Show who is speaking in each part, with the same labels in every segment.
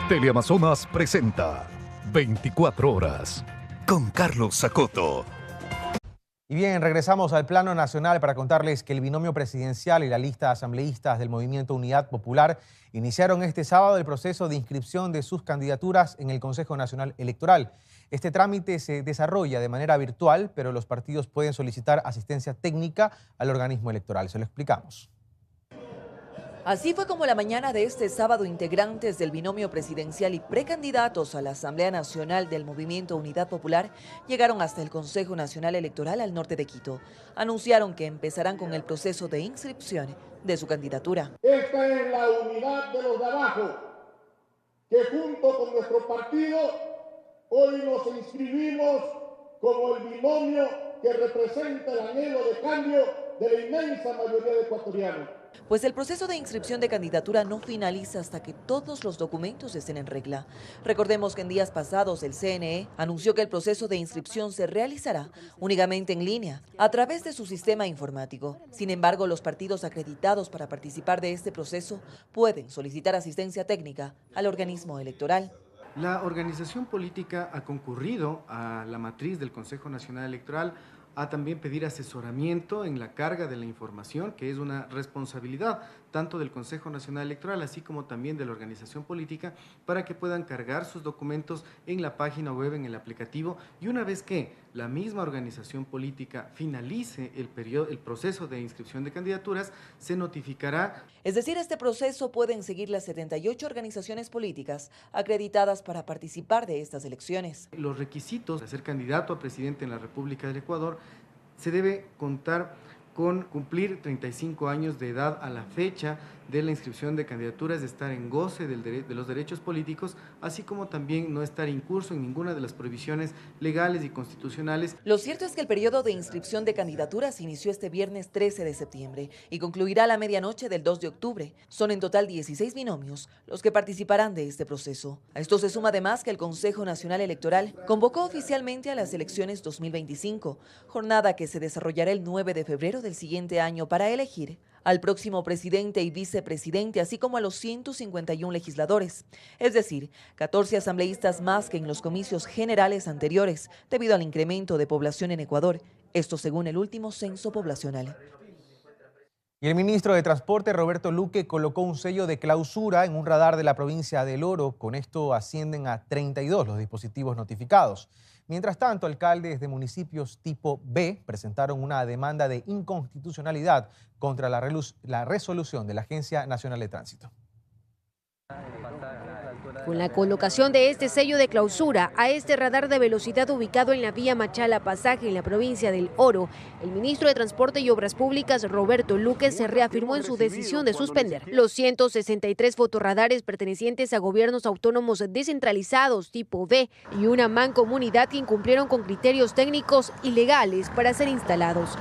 Speaker 1: Teleamazonas presenta 24 horas con Carlos Sacoto.
Speaker 2: Y bien, regresamos al plano nacional para contarles que el binomio presidencial y la lista de asambleístas del Movimiento Unidad Popular iniciaron este sábado el proceso de inscripción de sus candidaturas en el Consejo Nacional Electoral. Este trámite se desarrolla de manera virtual, pero los partidos pueden solicitar asistencia técnica al organismo electoral. Se lo explicamos.
Speaker 3: Así fue como la mañana de este sábado integrantes del binomio presidencial y precandidatos a la Asamblea Nacional del Movimiento Unidad Popular llegaron hasta el Consejo Nacional Electoral al norte de Quito. Anunciaron que empezarán con el proceso de inscripción de su candidatura.
Speaker 4: Esta es la unidad de los de abajo, que junto con nuestro partido hoy nos inscribimos como el binomio que representa el anhelo de cambio de la inmensa mayoría de ecuatorianos.
Speaker 3: Pues el proceso de inscripción de candidatura no finaliza hasta que todos los documentos estén en regla. Recordemos que en días pasados el CNE anunció que el proceso de inscripción se realizará únicamente en línea, a través de su sistema informático. Sin embargo, los partidos acreditados para participar de este proceso pueden solicitar asistencia técnica al organismo electoral.
Speaker 5: La organización política ha concurrido a la matriz del Consejo Nacional Electoral a también pedir asesoramiento en la carga de la información, que es una responsabilidad tanto del Consejo Nacional Electoral, así como también de la organización política, para que puedan cargar sus documentos en la página web, en el aplicativo, y una vez que la misma organización política finalice el proceso de inscripción de candidaturas, se notificará.
Speaker 3: Es decir, este proceso pueden seguir las 78 organizaciones políticas acreditadas para participar de estas elecciones.
Speaker 5: Los requisitos para ser candidato a presidente en la República del Ecuador se debe contar con cumplir 35 años de edad a la fecha de la inscripción de candidaturas, de estar en goce de los derechos políticos, así como también no estar incurso en ninguna de las prohibiciones legales y constitucionales.
Speaker 3: Lo cierto es que el periodo de inscripción de candidaturas inició este viernes 13 de septiembre y concluirá a la medianoche del 2 de octubre. Son en total 16 binomios los que participarán de este proceso. A esto se suma además que el Consejo Nacional Electoral convocó oficialmente a las elecciones 2025, jornada que se desarrollará el 9 de febrero del siguiente año para elegir al próximo presidente y vicepresidente, así como a los 151 legisladores, es decir, 14 asambleístas más que en los comicios generales anteriores, debido al incremento de población en Ecuador, esto según el último censo poblacional.
Speaker 2: Y el ministro de Transporte, Roberto Luque, colocó un sello de clausura en un radar de la provincia del Oro. Con esto ascienden a 32 los dispositivos notificados. Mientras tanto, alcaldes de municipios tipo B presentaron una demanda de inconstitucionalidad contra la resolución de la Agencia Nacional de Tránsito.
Speaker 6: Con la colocación de este sello de clausura a este radar de velocidad ubicado en la vía Machala Pasaje en la provincia del Oro, el ministro de Transporte y Obras Públicas, Roberto Luque, se reafirmó en su decisión de suspender los 163 fotorradares pertenecientes a gobiernos autónomos descentralizados tipo B y una mancomunidad que incumplieron con criterios técnicos y legales para ser instalados.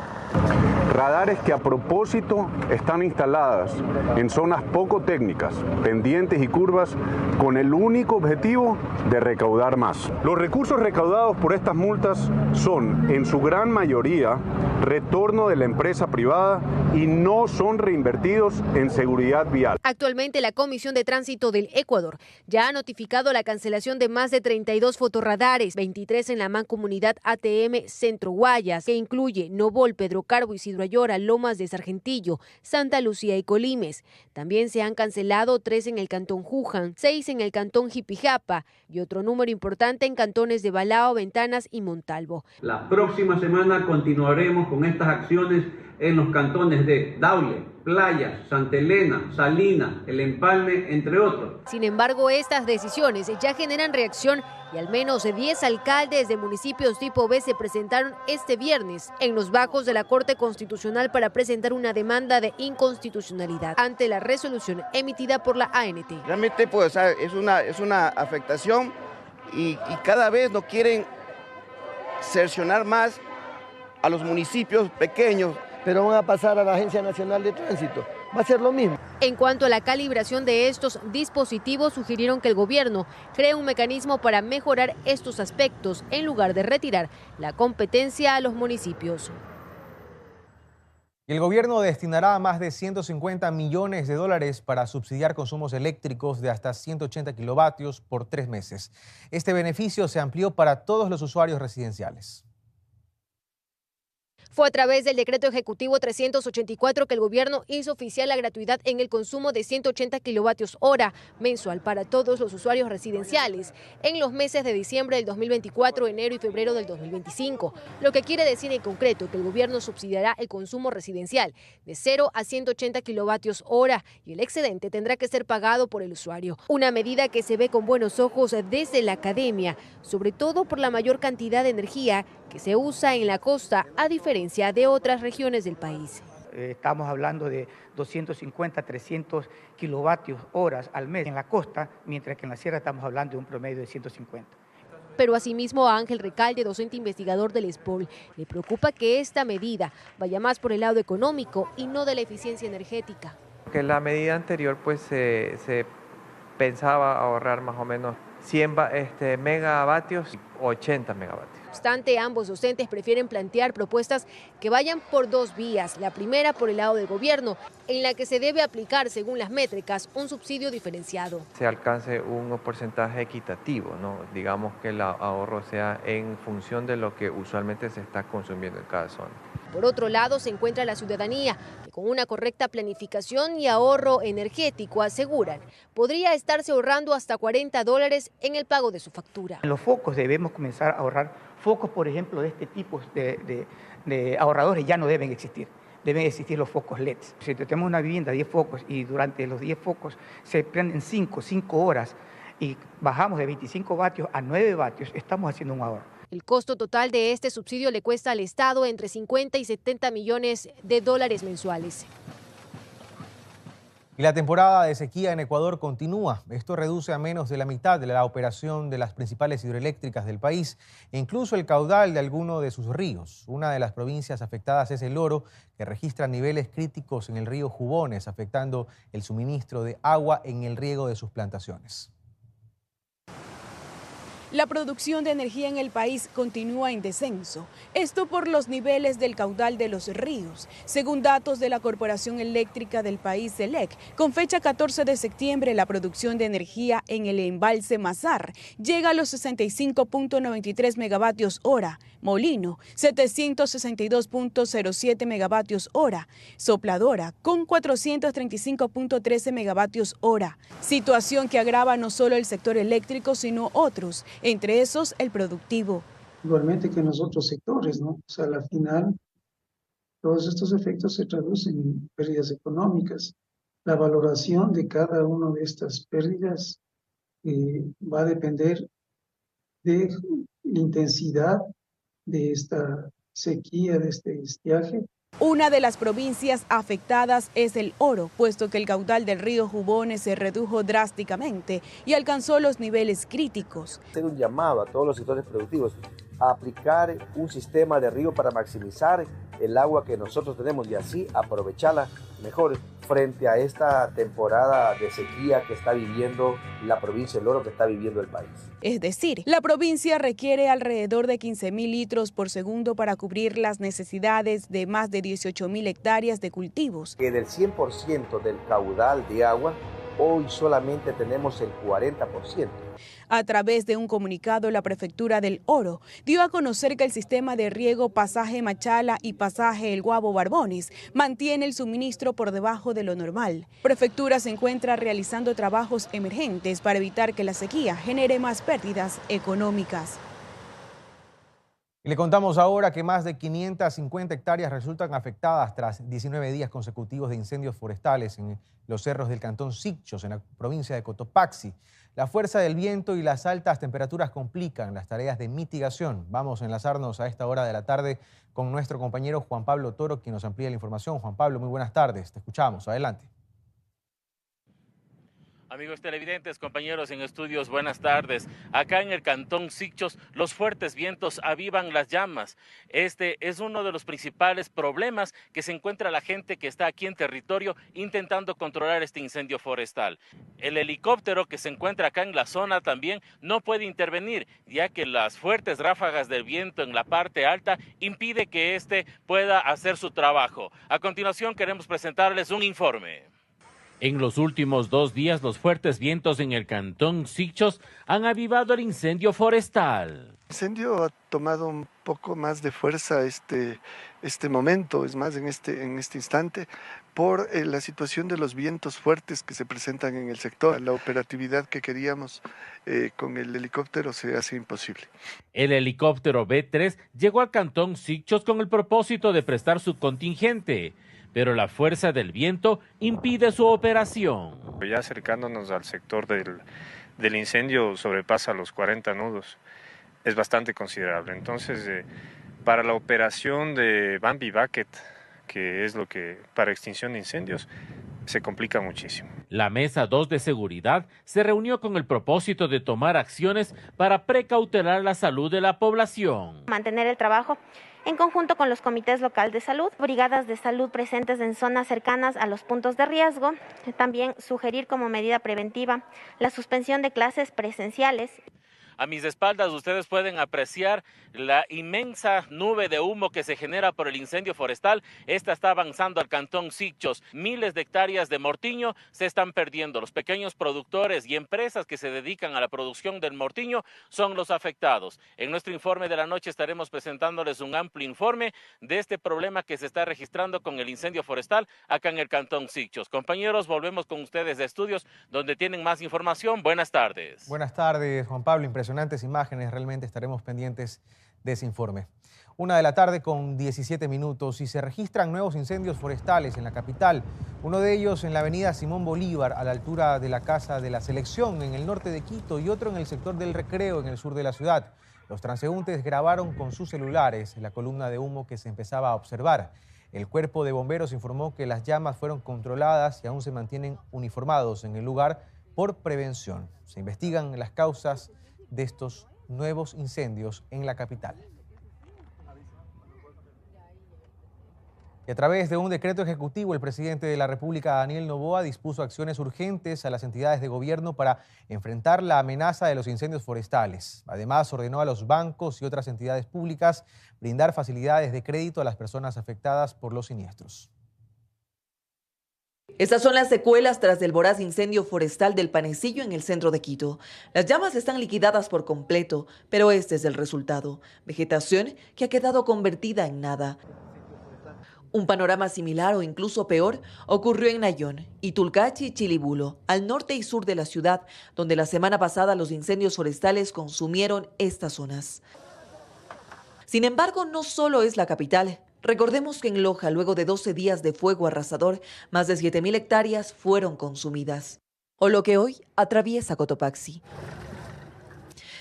Speaker 7: Radares que a propósito están instaladas en zonas poco técnicas, pendientes y curvas, con el único objetivo de recaudar más. Los recursos recaudados por estas multas son, en su gran mayoría, retorno de la empresa privada y no son reinvertidos en seguridad vial.
Speaker 6: Actualmente la Comisión de Tránsito del Ecuador ya ha notificado la cancelación de más de 32 fotorradares, 23 en la mancomunidad ATM Centro Guayas, que incluye Novol, Pedro Carbo, Isidro Ayora, Lomas de Sargentillo, Santa Lucía y Colimes. También se han cancelado 3 en el cantón Juján, 6 en el cantón Jipijapa y otro número importante en cantones de Balao, Ventanas y Montalvo.
Speaker 8: La próxima semana continuaremos con estas acciones en los cantones de Daule, Playas, Santa Elena, Salinas, El Empalme, entre otros.
Speaker 6: Sin embargo, estas decisiones ya generan reacción y al menos 10 alcaldes de municipios tipo B se presentaron este viernes en los bajos de la Corte Constitucional para presentar una demanda de inconstitucionalidad ante la resolución emitida por la ANT.
Speaker 9: Realmente pues, es una afectación y cada vez no quieren cercionar más a los municipios pequeños.
Speaker 10: Pero van a pasar a la Agencia Nacional de Tránsito. Va a ser lo mismo.
Speaker 6: En cuanto a la calibración de estos dispositivos, sugirieron que el gobierno cree un mecanismo para mejorar estos aspectos en lugar de retirar la competencia a los municipios.
Speaker 2: Y el gobierno destinará más de 150 millones de dólares para subsidiar consumos eléctricos de hasta 180 kilovatios por 3 meses. Este beneficio se amplió para todos los usuarios residenciales.
Speaker 6: Fue a través del decreto ejecutivo 384 que el gobierno hizo oficial la gratuidad en el consumo de 180 kilovatios hora mensual para todos los usuarios residenciales en los meses de diciembre del 2024, enero y febrero del 2025, lo que quiere decir en concreto que el gobierno subsidiará el consumo residencial de 0 a 180 kilovatios hora y el excedente tendrá que ser pagado por el usuario. Una medida que se ve con buenos ojos desde la academia, sobre todo por la mayor cantidad de energía que se usa en la costa a diferencia de otras regiones del país.
Speaker 11: Estamos hablando de 250, 300 kilovatios horas al mes en la costa, mientras que en la sierra estamos hablando de un promedio de 150.
Speaker 6: Pero asimismo a Ángel Recalde, docente investigador del SPOL, le preocupa que esta medida vaya más por el lado económico y no de la eficiencia energética.
Speaker 12: Que la medida anterior pues se pensaba ahorrar más o menos 100 megavatios y 80 megavatios.
Speaker 6: No obstante, ambos docentes prefieren plantear propuestas que vayan por dos vías. La primera por el lado del gobierno, en la que se debe aplicar, según las métricas, un subsidio diferenciado.
Speaker 12: Se alcance un porcentaje equitativo, ¿no? Digamos que el ahorro sea en función de lo que usualmente se está consumiendo en cada zona.
Speaker 6: Por otro lado, se encuentra la ciudadanía, que con una correcta planificación y ahorro energético, aseguran, podría estarse ahorrando hasta $40 en el pago de su factura.
Speaker 11: En los focos debemos comenzar a ahorrar. Focos, por ejemplo, de este tipo de ahorradores ya no deben existir. Deben existir los focos LED. Si tenemos una vivienda, 10 focos, y durante los 10 focos se prenden 5 horas y bajamos de 25 vatios a 9 vatios, estamos haciendo un ahorro.
Speaker 6: El costo total de este subsidio le cuesta al Estado entre 50 y 70 millones de dólares mensuales.
Speaker 2: Y la temporada de sequía en Ecuador continúa. Esto reduce a menos de la mitad de la operación de las principales hidroeléctricas del país e incluso el caudal de alguno de sus ríos. Una de las provincias afectadas es el Oro, que registra niveles críticos en el río Jubones, afectando el suministro de agua en el riego de sus plantaciones.
Speaker 13: La producción de energía en el país continúa en descenso, esto por los niveles del caudal de los ríos. Según datos de la Corporación Eléctrica del país, CELEC, con fecha 14 de septiembre, la producción de energía en el embalse Mazar llega a los 65.93 megavatios hora, Molino 762.07 megavatios hora, Sopladora con 435.13 megavatios hora, situación que agrava no solo el sector eléctrico sino otros, entre esos el productivo.
Speaker 14: Igualmente que en los otros sectores, ¿no? O sea, al final, todos estos efectos se traducen en pérdidas económicas. La valoración de cada una de estas pérdidas va a depender de la intensidad de esta sequía, de este estiaje.
Speaker 13: Una de las provincias afectadas es el Oro, puesto que el caudal del río Jubones se redujo drásticamente y alcanzó los niveles críticos.
Speaker 15: Hacer un llamado a todos los sectores productivos a aplicar un sistema de riego para maximizar el agua que nosotros tenemos y así aprovecharla mejor frente a esta temporada de sequía que está viviendo la provincia del Oro, que está viviendo el país.
Speaker 13: Es decir, la provincia requiere alrededor de 15.000 litros por segundo para cubrir las necesidades de más de 18.000 hectáreas de cultivos.
Speaker 15: Que del 100% del caudal de agua, hoy solamente tenemos el 40%.
Speaker 13: A través de un comunicado, la Prefectura del Oro dio a conocer que el sistema de riego Pasaje Machala y Pasaje El Guabo Barbones mantiene el suministro por debajo de lo normal. Prefectura se encuentra realizando trabajos emergentes para evitar que la sequía genere más pérdidas económicas.
Speaker 2: Y le contamos ahora que más de 550 hectáreas resultan afectadas tras 19 días consecutivos de incendios forestales en los cerros del cantón Sichos, en la provincia de Cotopaxi. La fuerza del viento y las altas temperaturas complican las tareas de mitigación. Vamos a enlazarnos a esta hora de la tarde con nuestro compañero Juan Pablo Toro, quien nos amplía la información. Juan Pablo, muy buenas tardes. Te escuchamos. Adelante.
Speaker 16: Amigos televidentes, compañeros en estudios, buenas tardes. Acá en el Cantón Sichos, los fuertes vientos avivan las llamas. Este es uno de los principales problemas que se encuentra la gente que está aquí en territorio intentando controlar este incendio forestal. El helicóptero que se encuentra acá en la zona también no puede intervenir, ya que las fuertes ráfagas del viento en la parte alta impide que este pueda hacer su trabajo. A continuación queremos presentarles un informe.
Speaker 17: En los últimos 2 días, los fuertes vientos en el Cantón Sichos han avivado el incendio forestal.
Speaker 18: El incendio ha tomado un poco más de fuerza este momento, es más en este instante, por la situación de los vientos fuertes que se presentan en el sector. La operatividad que queríamos con el helicóptero se hace imposible.
Speaker 17: El helicóptero B3 llegó al Cantón Sichos con el propósito de prestar su contingente, pero la fuerza del viento impide su operación.
Speaker 19: Ya acercándonos al sector del incendio sobrepasa los 40 nudos, es bastante considerable. Entonces, para la operación de Bambi Bucket, que es lo que para extinción de incendios, se complica muchísimo.
Speaker 17: La Mesa 2 de Seguridad se reunió con el propósito de tomar acciones para precautelar la salud de la población.
Speaker 20: Mantener el trabajo en conjunto con los comités locales de salud, brigadas de salud presentes en zonas cercanas a los puntos de riesgo, también sugerir como medida preventiva la suspensión de clases presenciales.
Speaker 16: A mis espaldas ustedes pueden apreciar la inmensa nube de humo que se genera por el incendio forestal. Esta está avanzando al Cantón Sichos. Miles de hectáreas de mortiño se están perdiendo. Los pequeños productores y empresas que se dedican a la producción del mortiño son los afectados. En nuestro informe de la noche estaremos presentándoles un amplio informe de este problema que se está registrando con el incendio forestal acá en el Cantón Sichos. Compañeros, volvemos con ustedes de estudios donde tienen más información. Buenas tardes.
Speaker 2: Buenas tardes, Juan Pablo. Impresionantes imágenes, realmente estaremos pendientes de ese informe. 1:00 con 17 minutos y se registran nuevos incendios forestales en la capital. Uno de ellos en la avenida Simón Bolívar, a la altura de la Casa de la Selección, en el norte de Quito, y otro en el sector del Recreo, en el sur de la ciudad. Los transeúntes grabaron con sus celulares la columna de humo que se empezaba a observar. El cuerpo de bomberos informó que las llamas fueron controladas y aún se mantienen uniformados en el lugar por prevención. Se investigan las causas de estos nuevos incendios en la capital. Y a través de un decreto ejecutivo, el presidente de la República, Daniel Noboa, dispuso acciones urgentes a las entidades de gobierno para enfrentar la amenaza de los incendios forestales. Además, ordenó a los bancos y otras entidades públicas brindar facilidades de crédito a las personas afectadas por los siniestros.
Speaker 3: Estas son las secuelas tras el voraz incendio forestal del Panecillo en el centro de Quito. Las llamas están liquidadas por completo, pero este es el resultado. Vegetación que ha quedado convertida en nada. Un panorama similar o incluso peor ocurrió en Nayón, Itulcachi y Chilibulo, al norte y sur de la ciudad, donde la semana pasada los incendios forestales consumieron estas zonas. Sin embargo, no solo es la capital. Recordemos que en Loja, luego de 12 días de fuego arrasador, más de 7.000 hectáreas fueron consumidas. O lo que hoy atraviesa Cotopaxi.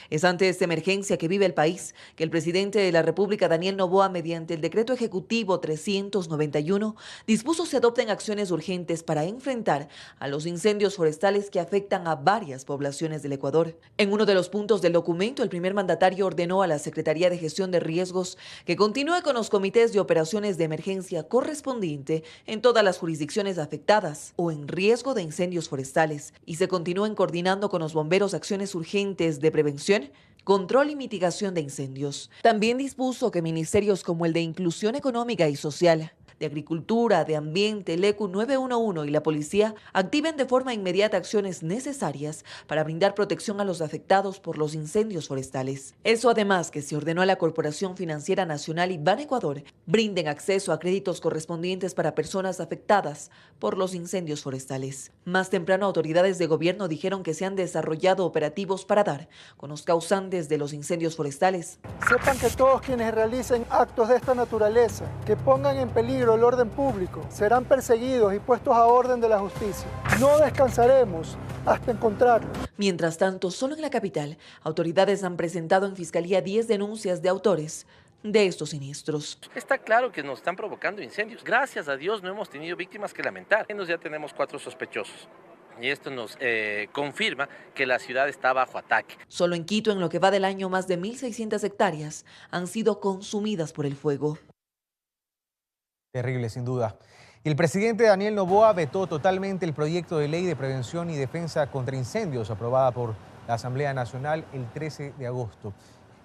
Speaker 3: Es ante esta emergencia que vive el país que el presidente de la República, Daniel Noboa, mediante el decreto ejecutivo 391, dispuso se adopten acciones urgentes para enfrentar a los incendios forestales que afectan a varias poblaciones del Ecuador. En uno de los puntos del documento, el primer mandatario ordenó a la Secretaría de Gestión de Riesgos que continúe con los comités de operaciones de emergencia correspondiente en todas las jurisdicciones afectadas o en riesgo de incendios forestales y se continúen coordinando con los bomberos acciones urgentes de prevención, control y mitigación de incendios. También dispuso que ministerios como el de Inclusión Económica y Social, de Agricultura, de Ambiente, el ECU 911 y la Policía activen de forma inmediata acciones necesarias para brindar protección a los afectados por los incendios forestales. Eso además que se ordenó a la Corporación Financiera Nacional y Banecuador brinden acceso a créditos correspondientes para personas afectadas por los incendios forestales. Más temprano, autoridades de gobierno dijeron que se han desarrollado operativos para dar con los causantes de los incendios forestales.
Speaker 21: Sepan que todos quienes realicen actos de esta naturaleza, que pongan en peligro el orden público, serán perseguidos y puestos a orden de la justicia. No descansaremos hasta encontrarlos.
Speaker 3: Mientras tanto, solo en la capital, autoridades han presentado en Fiscalía 10 denuncias de autores de estos siniestros.
Speaker 22: Está claro que nos están provocando incendios. Gracias a Dios no hemos tenido víctimas que lamentar. Ya tenemos 4 sospechosos.
Speaker 1: Y esto nos confirma que la ciudad está bajo ataque.
Speaker 3: Solo en Quito, en lo que va del año, más de 1.600 hectáreas han sido consumidas por el fuego.
Speaker 2: Terrible, sin duda. El presidente Daniel Noboa vetó totalmente el proyecto de ley de prevención y defensa contra incendios aprobada por la Asamblea Nacional el 13 de agosto.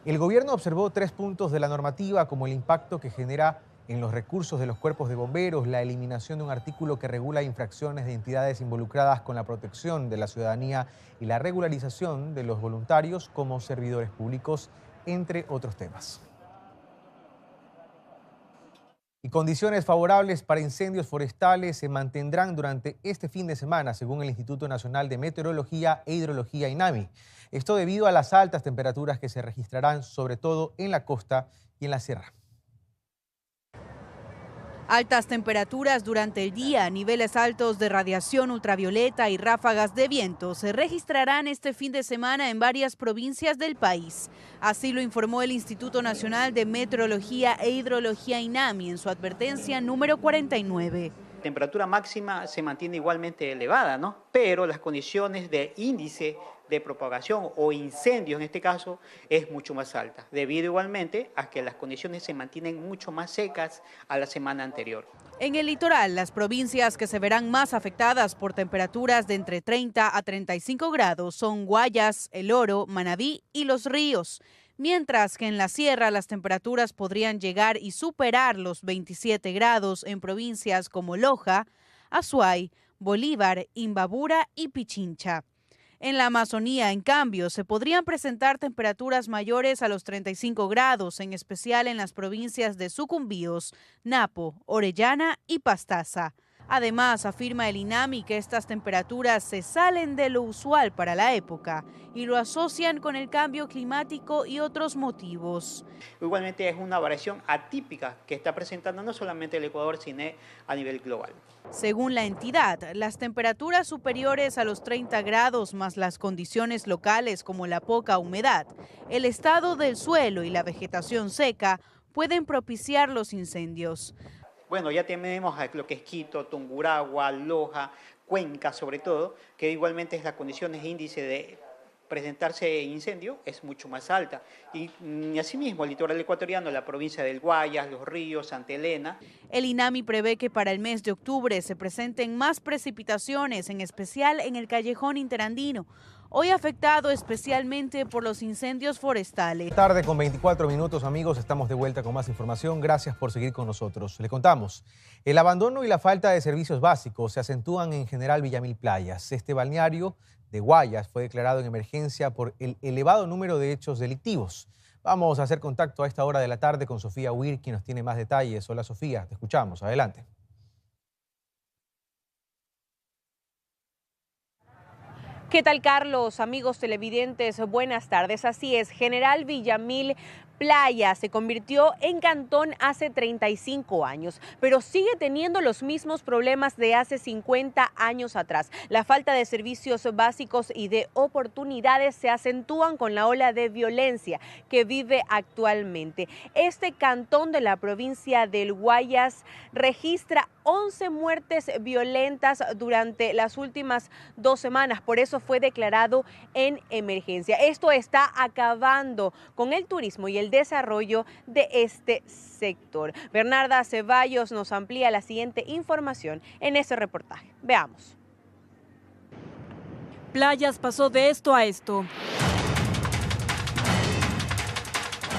Speaker 2: El gobierno observó 3 puntos de la normativa, como el impacto que genera en los recursos de los cuerpos de bomberos, la eliminación de un artículo que regula infracciones de entidades involucradas con la protección de la ciudadanía y la regularización de los voluntarios como servidores públicos, entre otros temas. Y condiciones favorables para incendios forestales se mantendrán durante este fin de semana, según el Instituto Nacional de Meteorología e Hidrología, INAMI. Esto debido a las altas temperaturas que se registrarán, sobre todo en la costa y en la sierra.
Speaker 22: Altas temperaturas durante el día, niveles altos de radiación ultravioleta y ráfagas de viento se registrarán este fin de semana en varias provincias del país. Así lo informó el Instituto Nacional de Meteorología e Hidrología, INAMI, en su advertencia número 49.
Speaker 23: La temperatura máxima se mantiene igualmente elevada, ¿no? Pero las condiciones de índice de propagación o incendios en este caso es mucho más alta, debido igualmente a que las condiciones se mantienen mucho más secas a la semana anterior.
Speaker 22: En el litoral, las provincias que se verán más afectadas por temperaturas de entre 30 a 35 grados son Guayas, El Oro, Manabí y Los Ríos, mientras que en la sierra las temperaturas podrían llegar y superar los 27 grados en provincias como Loja, Azuay, Bolívar, Imbabura y Pichincha. En la Amazonía, en cambio, se podrían presentar temperaturas mayores a los 35 grados, en especial en las provincias de Sucumbíos, Napo, Orellana y Pastaza. Además, afirma el INAMI que estas temperaturas se salen de lo usual para la época y lo asocian con el cambio climático y otros motivos.
Speaker 23: Igualmente es una variación atípica que está presentando no solamente el Ecuador, sino a nivel global.
Speaker 22: Según la entidad, las temperaturas superiores a los 30 grados más las condiciones locales como la poca humedad, el estado del suelo y la vegetación seca pueden propiciar los incendios.
Speaker 23: Bueno, ya tenemos lo que es Quito, Tungurahua, Loja, Cuenca sobre todo, que igualmente las condiciones de índice de presentarse incendio es mucho más alta. Y asimismo el litoral ecuatoriano, la provincia del Guayas, Los Ríos, Santa Elena.
Speaker 22: El INAMI prevé que para el mes de octubre se presenten más precipitaciones, en especial en el Callejón Interandino, hoy afectado especialmente por los incendios forestales.
Speaker 2: Tarde con 24 minutos, amigos, estamos de vuelta con más información. Gracias por seguir con nosotros. Le contamos, el abandono y la falta de servicios básicos se acentúan en General Villamil Playas. Este balneario de Guayas fue declarado en emergencia por el elevado número de hechos delictivos. Vamos a hacer contacto a esta hora de la tarde con Sofía Huir, quien nos tiene más detalles. Hola Sofía, te escuchamos. Adelante.
Speaker 6: ¿Qué tal, Carlos? Amigos televidentes, buenas tardes. Así es, General Villamil Playas se convirtió en cantón hace 35 años, pero sigue teniendo los mismos problemas de hace 50 años atrás. La falta de servicios básicos y de oportunidades se acentúan con la ola de violencia que vive actualmente. Este cantón de la provincia del Guayas registra 11 muertes violentas durante las últimas 2 semanas, por eso fue declarado en emergencia. Esto está acabando con el turismo y el desarrollo de este sector. Bernarda Ceballos nos amplía la siguiente información en ese reportaje. Veamos.
Speaker 24: Playas pasó de esto a esto.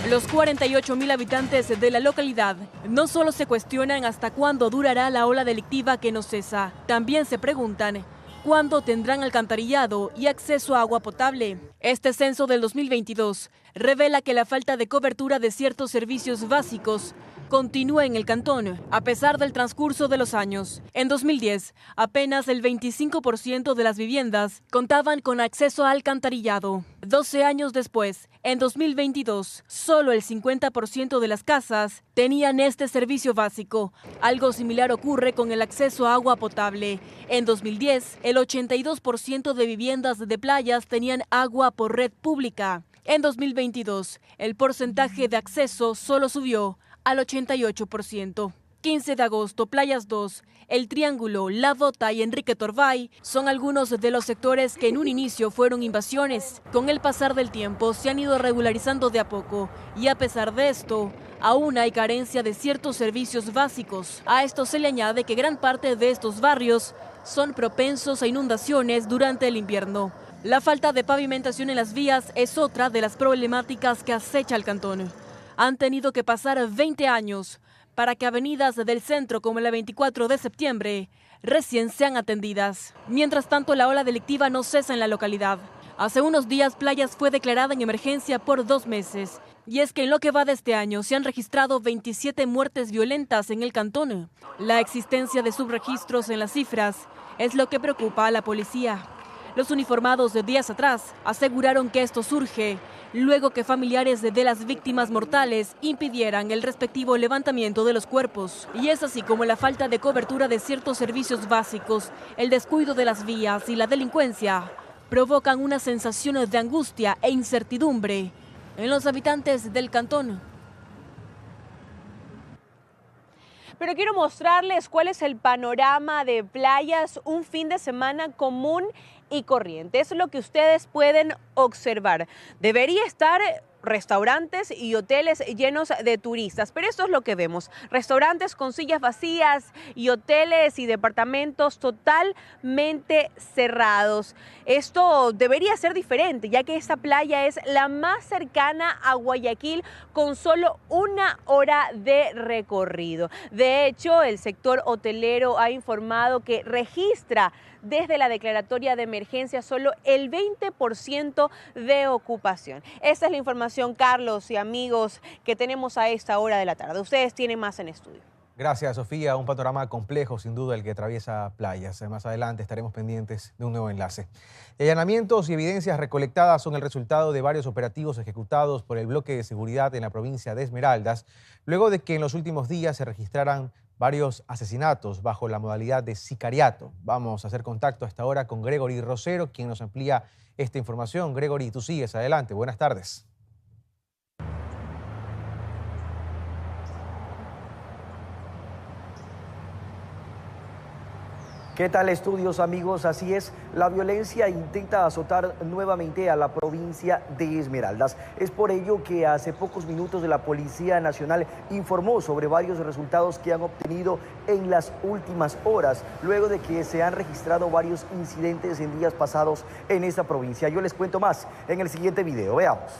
Speaker 24: Los 48.000 habitantes de la localidad no solo se cuestionan hasta cuándo durará la ola delictiva que no cesa, también se preguntan cuándo tendrán alcantarillado y acceso a agua potable. Este censo del 2022 revela que la falta de cobertura de ciertos servicios básicos continúa en el cantón, a pesar del transcurso de los años. En 2010, apenas el 25% de las viviendas contaban con acceso a alcantarillado. 12 años después, en 2022, solo el 50% de las casas tenían este servicio básico. Algo similar ocurre con el acceso a agua potable. En 2010, el 82% de viviendas de Playas tenían agua por red pública. En 2022, el porcentaje de acceso solo subió al 88%. 15 de agosto, Playas 2, El Triángulo, La Bota y Enrique Torbay son algunos de los sectores que en un inicio fueron invasiones. Con el pasar del tiempo se han ido regularizando de a poco y a pesar de esto, aún hay carencia de ciertos servicios básicos. A esto se le añade que gran parte de estos barrios son propensos a inundaciones durante el invierno. La falta de pavimentación en las vías es otra de las problemáticas que acecha el cantón. Han tenido que pasar 20 años para que avenidas del centro como la 24 de septiembre recién sean atendidas. Mientras tanto, la ola delictiva no cesa en la localidad. Hace unos días, Playas fue declarada en emergencia por 2 meses. Y es que en lo que va de este año se han registrado 27 muertes violentas en el cantón. La existencia de subregistros en las cifras es lo que preocupa a la policía. Los uniformados de días atrás aseguraron que esto surge luego que familiares de las víctimas mortales impidieran el respectivo levantamiento de los cuerpos. Y es así como la falta de cobertura de ciertos servicios básicos, el descuido de las vías y la delincuencia provocan una sensación de angustia e incertidumbre en los habitantes del cantón.
Speaker 4: Pero quiero mostrarles cuál es el panorama de Playas un fin de semana común y corriente. Es lo que ustedes pueden observar. Debería estar restaurantes y hoteles llenos de turistas, pero esto es lo que vemos: restaurantes con sillas vacías y hoteles y departamentos totalmente cerrados. Esto debería ser diferente, ya que esta playa es la más cercana a Guayaquil, con solo 1 hora de recorrido. De hecho, el sector hotelero ha informado que registra desde la declaratoria de emergencia solo el 20% de ocupación. Esta es la información, Carlos y amigos, que tenemos a esta hora de la tarde. Ustedes tienen más en estudio.
Speaker 2: Gracias, Sofía. Un panorama complejo, sin duda, el que atraviesa Playas. Más adelante estaremos pendientes de un nuevo enlace. Allanamientos y evidencias recolectadas son el resultado de varios operativos ejecutados por el bloque de seguridad en la provincia de Esmeraldas, luego de que en los últimos días se registraran varios asesinatos bajo la modalidad de sicariato. Vamos a hacer contacto a esta hora con Gregory Rosero, quien nos amplía esta información. Gregory, tú sigues adelante. Buenas tardes.
Speaker 5: ¿Qué tal, estudios, amigos? Así es, la violencia intenta azotar nuevamente a la provincia de Esmeraldas. Es por ello que hace pocos minutos la Policía Nacional informó sobre varios resultados que han obtenido en las últimas horas, luego de que se han registrado varios incidentes en días pasados en esta provincia. Yo les cuento más en el siguiente video. Veamos.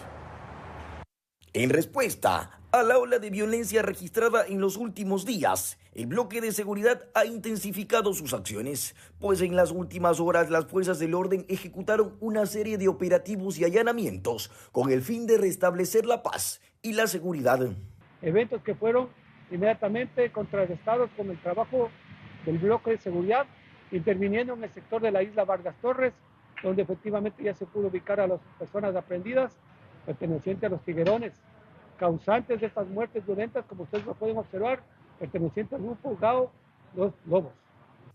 Speaker 7: En respuesta a la ola de violencia registrada en los últimos días, el bloque de seguridad ha intensificado sus acciones, pues en las últimas horas las fuerzas del orden ejecutaron una serie de operativos y allanamientos con el fin de restablecer la paz y la seguridad.
Speaker 8: Eventos que fueron inmediatamente contrarrestados con el trabajo del bloque de seguridad, interviniendo en el sector de la isla Vargas Torres, donde efectivamente ya se pudo ubicar a las personas aprehendidas pertenecientes a los tiguerones, causantes de estas muertes violentas, como ustedes lo pueden observar, pertenecientes al grupo Gao Los Lobos.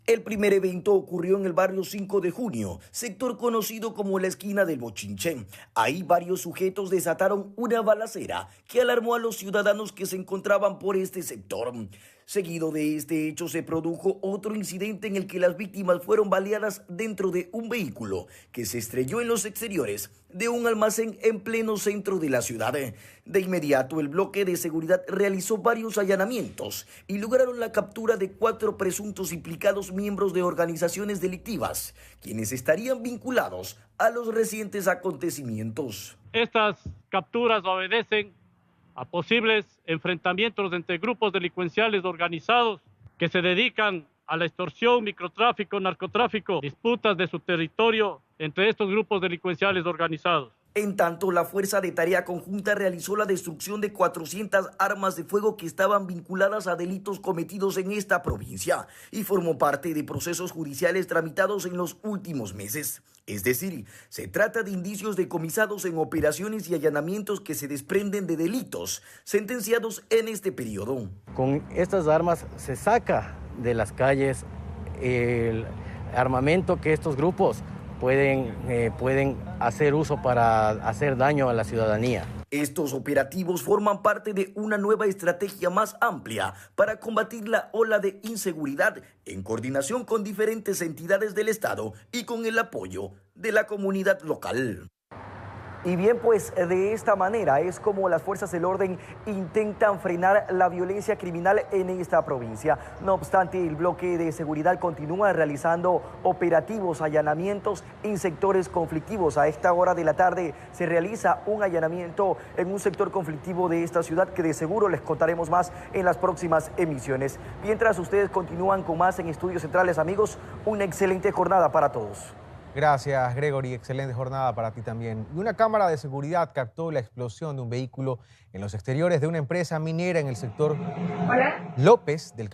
Speaker 7: El primer evento ocurrió en el barrio 5 de Junio, sector conocido como la esquina del Bochinche. Ahí varios sujetos desataron una balacera que alarmó a los ciudadanos que se encontraban por este sector. Seguido de este hecho se produjo otro incidente en el que las víctimas fueron baleadas dentro de un vehículo que se estrelló en los exteriores de un almacén en pleno centro de la ciudad. De inmediato el bloque de seguridad realizó varios allanamientos y lograron la captura de 4 presuntos implicados miembros de organizaciones delictivas, quienes estarían vinculados a los recientes acontecimientos.
Speaker 25: Estas capturas obedecen a posibles enfrentamientos entre grupos delincuenciales organizados que se dedican a la extorsión, microtráfico, narcotráfico, disputas de su territorio entre estos grupos delincuenciales organizados.
Speaker 7: En tanto, la Fuerza de Tarea Conjunta realizó la destrucción de 400 armas de fuego que estaban vinculadas a delitos cometidos en esta provincia y formó parte de procesos judiciales tramitados en los últimos meses. Es decir, se trata de indicios decomisados en operaciones y allanamientos que se desprenden de delitos sentenciados en este periodo.
Speaker 5: Con estas armas se saca de las calles el armamento que estos grupos pueden hacer uso para hacer daño a la ciudadanía.
Speaker 7: Estos operativos forman parte de una nueva estrategia más amplia para combatir la ola de inseguridad en coordinación con diferentes entidades del Estado y con el apoyo de la comunidad local.
Speaker 5: Y bien, pues de esta manera es como las fuerzas del orden intentan frenar la violencia criminal en esta provincia. No obstante, el bloque de seguridad continúa realizando operativos, allanamientos en sectores conflictivos. A esta hora de la tarde se realiza un allanamiento en un sector conflictivo de esta ciudad que de seguro les contaremos más en las próximas emisiones. Mientras ustedes continúan con más en Estudios Centrales, amigos, una excelente jornada para todos.
Speaker 2: Gracias, Gregory. Excelente jornada para ti también. Y una cámara de seguridad captó la explosión de un vehículo en los exteriores de una empresa minera en el sector López del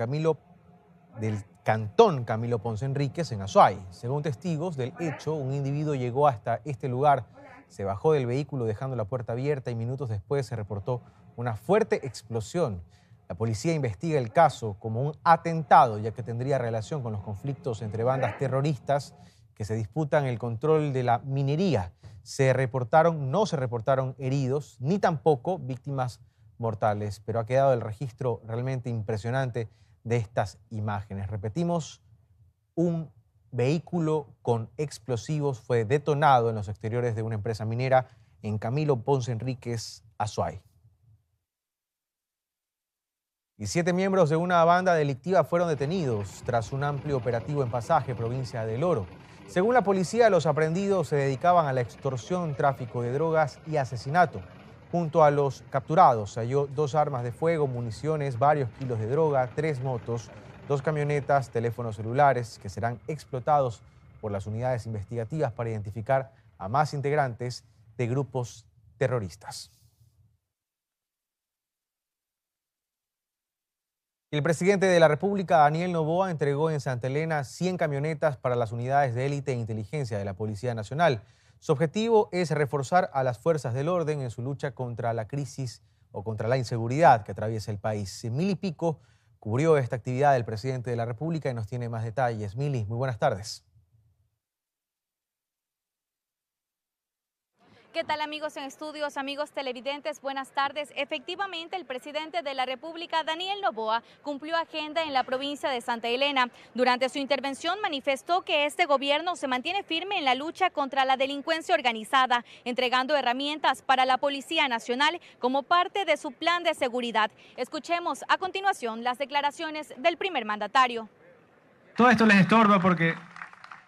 Speaker 2: cantón Camilo Ponce Enríquez en Azuay. Según testigos del hecho, un individuo llegó hasta este lugar, se bajó del vehículo dejando la puerta abierta y minutos después se reportó una fuerte explosión. La policía investiga el caso como un atentado, ya que tendría relación con los conflictos entre bandas terroristas que se disputan el control de la minería. No se reportaron heridos, ni tampoco víctimas mortales, pero ha quedado el registro realmente impresionante de estas imágenes. Repetimos, un vehículo con explosivos fue detonado en los exteriores de una empresa minera en Camilo Ponce Enríquez, Azuay. Y 7 miembros de una banda delictiva fueron detenidos tras un amplio operativo en Pasaje, provincia del Oro. Según la policía, los aprehendidos se dedicaban a la extorsión, tráfico de drogas y asesinato. Junto a los capturados se halló 2 armas de fuego, municiones, varios kilos de droga, 3 motos, 2 camionetas, teléfonos celulares que serán explotados por las unidades investigativas para identificar a más integrantes de grupos terroristas. El presidente de la República, Daniel Noboa, entregó en Santa Elena 100 camionetas para las unidades de élite e inteligencia de la Policía Nacional. Su objetivo es reforzar a las fuerzas del orden en su lucha contra la crisis o contra la inseguridad que atraviesa el país. Mili Pico cubrió esta actividad del presidente de la República y nos tiene más detalles. Mili, muy buenas tardes.
Speaker 9: ¿Qué tal, amigos en estudios, amigos televidentes? Buenas tardes. Efectivamente, el presidente de la República, Daniel Noboa, cumplió agenda en la provincia de Santa Elena. Durante su intervención manifestó que este gobierno se mantiene firme en la lucha contra la delincuencia organizada, entregando herramientas para la Policía Nacional como parte de su plan de seguridad. Escuchemos a continuación las declaraciones del primer mandatario.
Speaker 10: Todo esto les estorba porque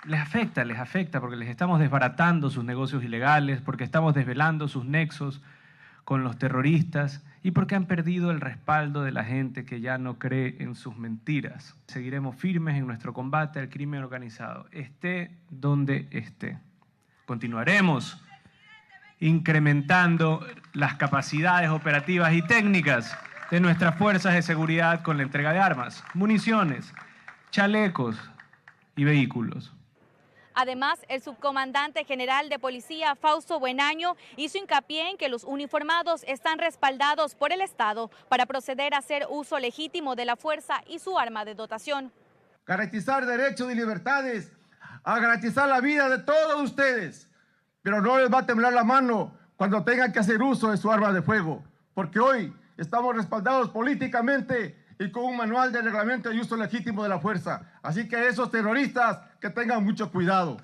Speaker 10: les afecta porque les estamos desbaratando sus negocios ilegales, porque estamos desvelando sus nexos con los terroristas y porque han perdido el respaldo de la gente que ya no cree en sus mentiras. Seguiremos firmes en nuestro combate al crimen organizado, esté donde esté. Continuaremos incrementando las capacidades operativas y técnicas de nuestras fuerzas de seguridad con la entrega de armas, municiones, chalecos y vehículos.
Speaker 9: Además, el subcomandante general de policía, Fausto Buenaño, hizo hincapié en que los uniformados están respaldados por el Estado para proceder a hacer uso legítimo de la fuerza y su arma de dotación.
Speaker 11: Garantizar derechos y libertades, a garantizar la vida de todos ustedes, pero no les va a temblar la mano cuando tengan que hacer uso de su arma de fuego, porque hoy estamos respaldados políticamente y con un manual de reglamento y uso legítimo de la fuerza. Así que esos terroristas que tengan mucho cuidado.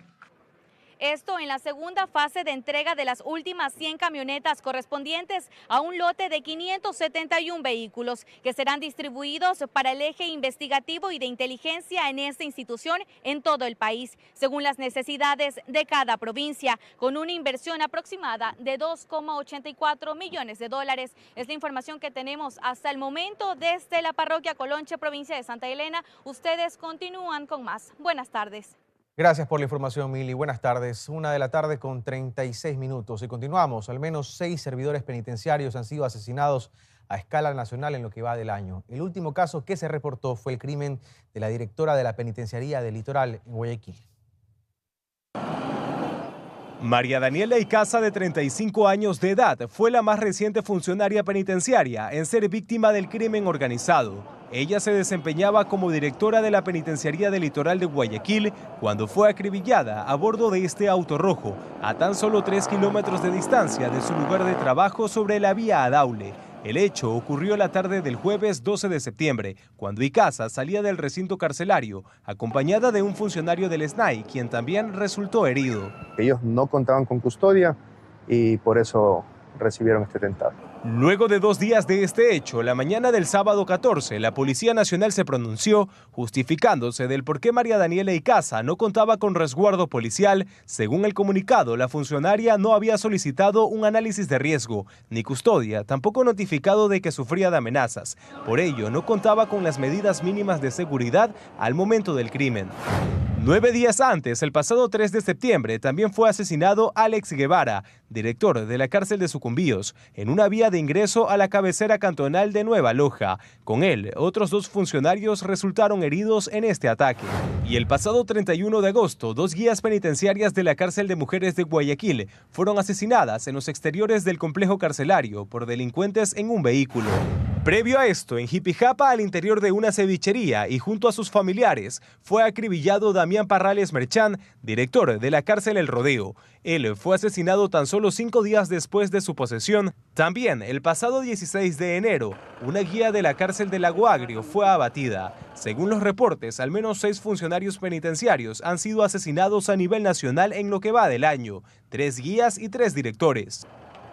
Speaker 9: Esto en la segunda fase de entrega de las últimas 100 camionetas correspondientes a un lote de 571 vehículos que serán distribuidos para el eje investigativo y de inteligencia en esta institución en todo el país, según las necesidades de cada provincia, con una inversión aproximada de 2,84 millones de dólares. Es la información que tenemos hasta el momento desde la parroquia Colonche, provincia de Santa Elena. Ustedes continúan con más. Buenas tardes.
Speaker 2: Gracias por la información, Mili. Buenas tardes. 1:00 con 36 minutos. Y continuamos. Al menos 6 servidores penitenciarios han sido asesinados a escala nacional en lo que va del año. El último caso que se reportó fue el crimen de la directora de la penitenciaría del Litoral en Guayaquil.
Speaker 12: María Daniela Icaza, de 35 años de edad, fue la más reciente funcionaria penitenciaria en ser víctima del crimen organizado. Ella se desempeñaba como directora de la Penitenciaría del Litoral de Guayaquil cuando fue acribillada a bordo de este auto rojo, a tan solo 3 kilómetros de distancia de su lugar de trabajo sobre la vía Adaule. El hecho ocurrió la tarde del jueves 12 de septiembre, cuando Icaza salía del recinto carcelario, acompañada de un funcionario del SNAI, quien también resultó herido.
Speaker 13: Ellos no contaban con custodia y por eso recibieron este atentado.
Speaker 12: Luego de 2 días de este hecho, la mañana del sábado 14, la Policía Nacional se pronunció justificándose del por qué María Daniela Icaza no contaba con resguardo policial. Según el comunicado, la funcionaria no había solicitado un análisis de riesgo ni custodia, tampoco notificado de que sufría de amenazas. Por ello, no contaba con las medidas mínimas de seguridad al momento del crimen. 9 días antes, el pasado 3 de septiembre, también fue asesinado Alex Guevara, director de la cárcel de Sucumbíos, en una vía de ingreso a la cabecera cantonal de Nueva Loja. Con él, otros 2 funcionarios resultaron heridos en este ataque. Y el pasado 31 de agosto, 2 guías penitenciarias de la cárcel de mujeres de Guayaquil fueron asesinadas en los exteriores del complejo carcelario por delincuentes en un vehículo. Previo a esto, en Jipijapa, al interior de una cevichería y junto a sus familiares, fue acribillado Damián Parrales Merchán, director de la cárcel El Rodeo. Él fue asesinado tan solo 5 días después de su posesión. También, el pasado 16 de enero, una guía de la cárcel de Lago Agrio fue abatida. Según los reportes, al menos 6 funcionarios penitenciarios han sido asesinados a nivel nacional en lo que va del año, 3 guías y 3 directores.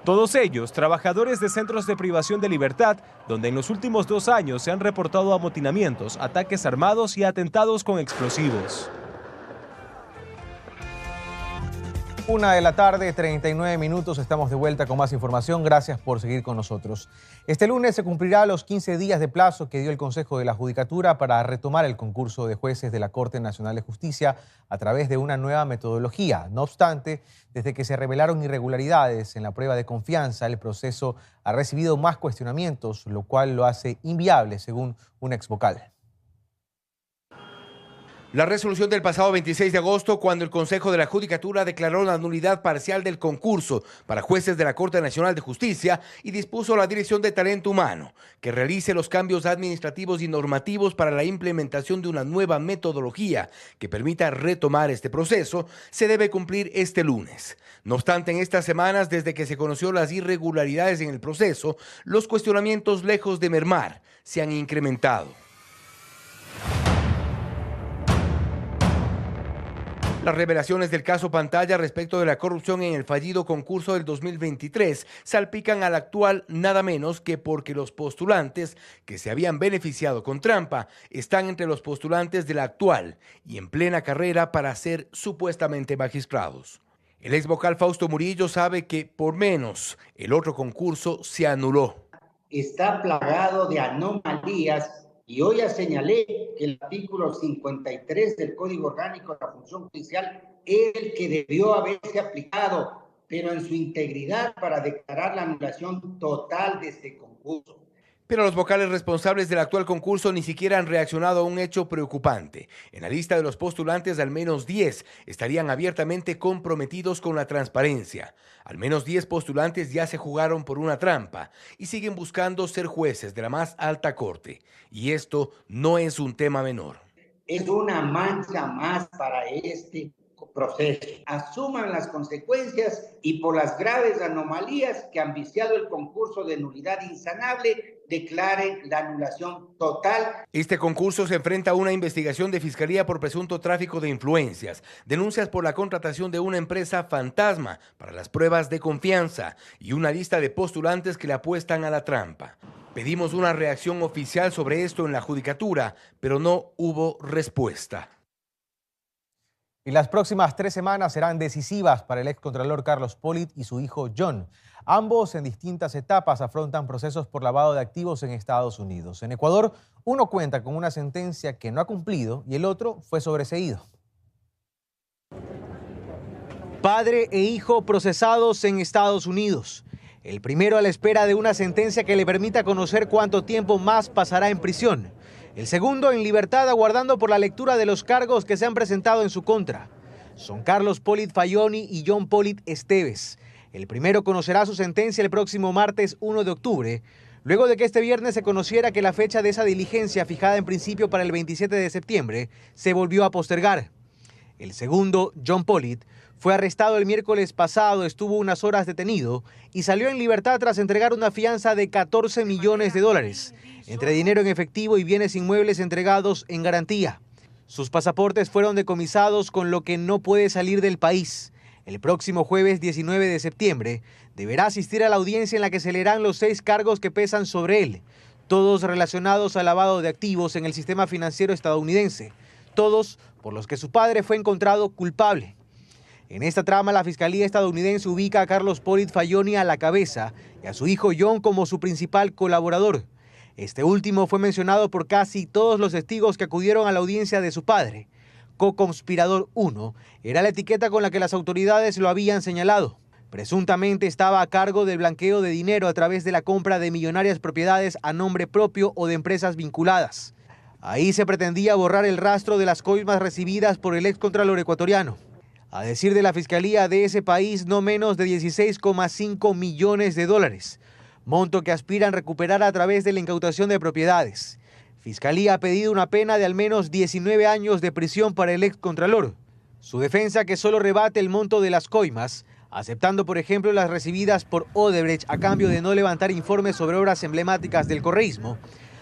Speaker 12: Todos ellos, trabajadores de centros de privación de libertad, donde en los últimos 2 años se han reportado amotinamientos, ataques armados y atentados con explosivos.
Speaker 2: 1 de la tarde, 39 minutos, estamos de vuelta con más información. Gracias por seguir con nosotros. Este lunes se cumplirá los 15 días de plazo que dio el Consejo de la Judicatura para retomar el concurso de jueces de la Corte Nacional de Justicia a través de una nueva metodología. No obstante, desde que se revelaron irregularidades en la prueba de confianza, el proceso ha recibido más cuestionamientos, lo cual lo hace inviable, según un exvocal.
Speaker 14: La resolución del pasado 26 de agosto, cuando el Consejo de la Judicatura declaró la nulidad parcial del concurso para jueces de la Corte Nacional de Justicia y dispuso a la Dirección de Talento Humano que realice los cambios administrativos y normativos para la implementación de una nueva metodología que permita retomar este proceso, se debe cumplir este lunes. No obstante, en estas semanas, desde que se conoció las irregularidades en el proceso, los cuestionamientos, lejos de mermar, se han incrementado. Las revelaciones del caso Pantalla respecto de la corrupción en el fallido concurso del 2023 salpican al actual nada menos que porque los postulantes que se habían beneficiado con trampa están entre los postulantes de la actual y en plena carrera para ser supuestamente magistrados. El exvocal Fausto Murillo sabe que por menos el otro concurso se anuló.
Speaker 15: Está plagado de anomalías. Y hoy ya señalé que el artículo 53 del Código Orgánico de la Función Judicial es el que debió haberse aplicado, pero en su integridad para declarar la anulación total de este concurso.
Speaker 14: Pero los vocales responsables del actual concurso ni siquiera han reaccionado a un hecho preocupante. En la lista de los postulantes, al menos 10 estarían abiertamente comprometidos con la transparencia. Al menos 10 postulantes ya se jugaron por una trampa y siguen buscando ser jueces de la más alta corte. Y esto no es un tema menor.
Speaker 15: Es una mancha más para este proceso. Asuman las consecuencias y por las graves anomalías que han viciado el concurso de nulidad insanable, declaren la anulación total.
Speaker 14: Este concurso se enfrenta a una investigación de Fiscalía por presunto tráfico de influencias, denuncias por la contratación de una empresa fantasma para las pruebas de confianza y una lista de postulantes que le apuestan a la trampa. Pedimos una reacción oficial sobre esto en la Judicatura, pero no hubo respuesta.
Speaker 2: Y las próximas 3 semanas serán decisivas para el excontralor Carlos Pollitt y su hijo John. Ambos en distintas etapas afrontan procesos por lavado de activos en Estados Unidos. En Ecuador, uno cuenta con una sentencia que no ha cumplido y el otro fue sobreseído. Padre e hijo procesados en Estados Unidos. El primero a la espera de una sentencia que le permita conocer cuánto tiempo más pasará en prisión. El segundo en libertad aguardando por la lectura de los cargos que se han presentado en su contra. Son Carlos Pollitt Fayoni y John Pollitt Esteves. El primero conocerá su sentencia el próximo martes 1 de octubre, luego de que este viernes se conociera que la fecha de esa diligencia, fijada en principio para el 27 de septiembre, se volvió a postergar. El segundo, John Pollitt, fue arrestado el miércoles pasado, estuvo unas horas detenido y salió en libertad tras entregar una fianza de 14 millones de dólares, entre dinero en efectivo y bienes inmuebles entregados en garantía. Sus pasaportes fueron decomisados, con lo que no puede salir del país. El próximo jueves 19 de septiembre deberá asistir a la audiencia en la que se leerán los 6 cargos que pesan sobre él, todos relacionados al lavado de activos en el sistema financiero estadounidense, todos por los que su padre fue encontrado culpable. En esta trama, la Fiscalía estadounidense ubica a Carlos Pollitt Fayoni a la cabeza y a su hijo John como su principal colaborador. Este último fue mencionado por casi todos los testigos que acudieron a la audiencia de su padre. Co-conspirador 1 era la etiqueta con la que las autoridades lo habían señalado. Presuntamente estaba a cargo del blanqueo de dinero a través de la compra de millonarias propiedades a nombre propio o de empresas vinculadas. Ahí se pretendía borrar el rastro de las coimas recibidas por el excontralor ecuatoriano. A decir de la Fiscalía de ese país, no menos de 16,5 millones de dólares, monto que aspiran recuperar a través de la incautación de propiedades. Fiscalía ha pedido una pena de al menos 19 años de prisión para el excontralor. Su defensa, que solo rebate el monto de las coimas, aceptando por ejemplo las recibidas por Odebrecht a cambio de no levantar informes sobre obras emblemáticas del correísmo,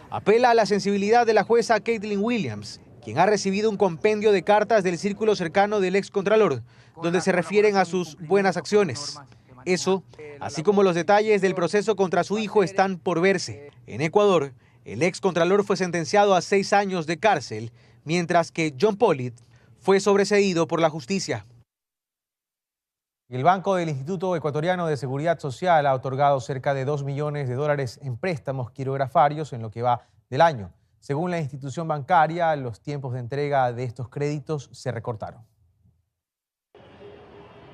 Speaker 2: apela a la sensibilidad de la jueza Caitlin Williams, quien ha recibido un compendio de cartas del círculo cercano del excontralor, donde se refieren a sus buenas acciones. Eso, así como los detalles del proceso contra su hijo, están por verse. En Ecuador, el excontralor fue sentenciado a 6 años de cárcel, mientras que John Pollitt fue sobreseído por la justicia. El Banco del Instituto Ecuatoriano de Seguridad Social ha otorgado cerca de 2 millones de dólares en préstamos quirografarios en lo que va del año. Según la institución bancaria, los tiempos de entrega de estos créditos se recortaron.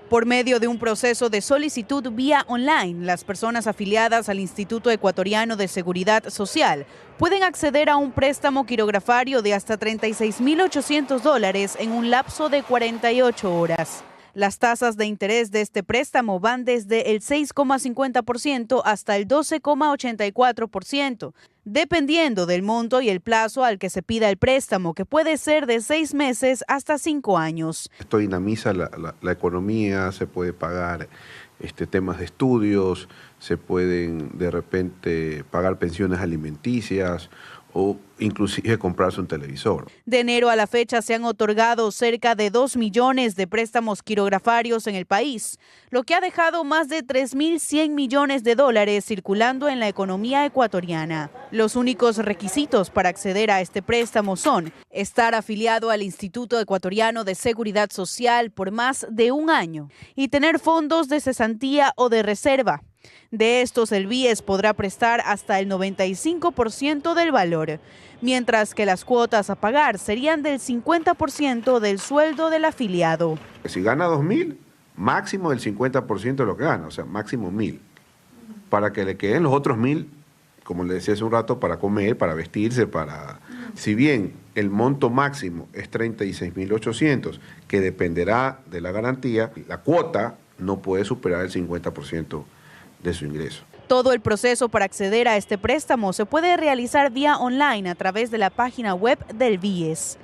Speaker 22: Por medio de un proceso de solicitud vía online, las personas afiliadas al Instituto Ecuatoriano de Seguridad Social pueden acceder a un préstamo quirografario de hasta $36.800 en un lapso de 48 horas. Las tasas de interés de este préstamo van desde el 6,50% hasta el 12,84%, dependiendo del monto y el plazo al que se pida el préstamo, que puede ser de 6 meses hasta 5 años.
Speaker 16: Esto dinamiza la economía, se puede pagar temas de estudios, se pueden de repente pagar pensiones alimenticias o inclusive comprarse un televisor.
Speaker 22: De enero a la fecha se han otorgado cerca de 2 millones de préstamos quirografarios en el país, lo que ha dejado más de 3.100 millones de dólares circulando en la economía ecuatoriana. Los únicos requisitos para acceder a este préstamo son estar afiliado al Instituto Ecuatoriano de Seguridad Social por más de 1 año y tener fondos de cesantía o de reserva. De estos, el BIES podrá prestar hasta el 95% del valor, mientras que las cuotas a pagar serían del 50% del sueldo del afiliado.
Speaker 16: Si gana 2.000, máximo del 50% de lo que gana, o sea, máximo 1.000, para que le queden los otros 1.000, como le decía hace un rato, para comer, para vestirse, para... Si bien el monto máximo es 36.800, que dependerá de la garantía, la cuota no puede superar el 50% de su ingreso.
Speaker 22: Todo el proceso para acceder a este préstamo se puede realizar vía online a través de la página web del BIES.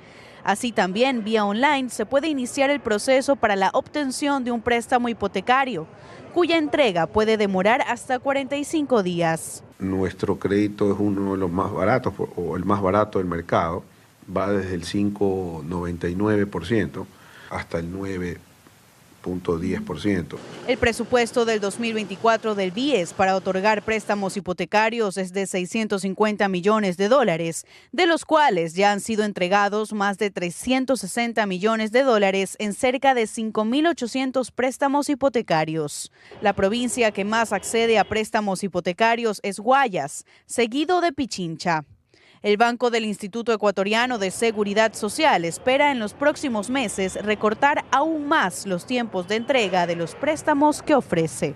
Speaker 22: Así también, vía online, se puede iniciar el proceso para la obtención de un préstamo hipotecario, cuya entrega puede demorar hasta 45 días.
Speaker 16: Nuestro crédito es uno de los más baratos, o el más barato del mercado, va desde el 5,99% hasta el 9,10%.
Speaker 22: El presupuesto del 2024 del BIES para otorgar préstamos hipotecarios es de 650 millones de dólares, de los cuales ya han sido entregados más de 360 millones de dólares en cerca de 5.800 préstamos hipotecarios. La provincia que más accede a préstamos hipotecarios es Guayas, seguido de Pichincha. El Banco del Instituto Ecuatoriano de Seguridad Social espera en los próximos meses recortar aún más los tiempos de entrega de los préstamos que ofrece.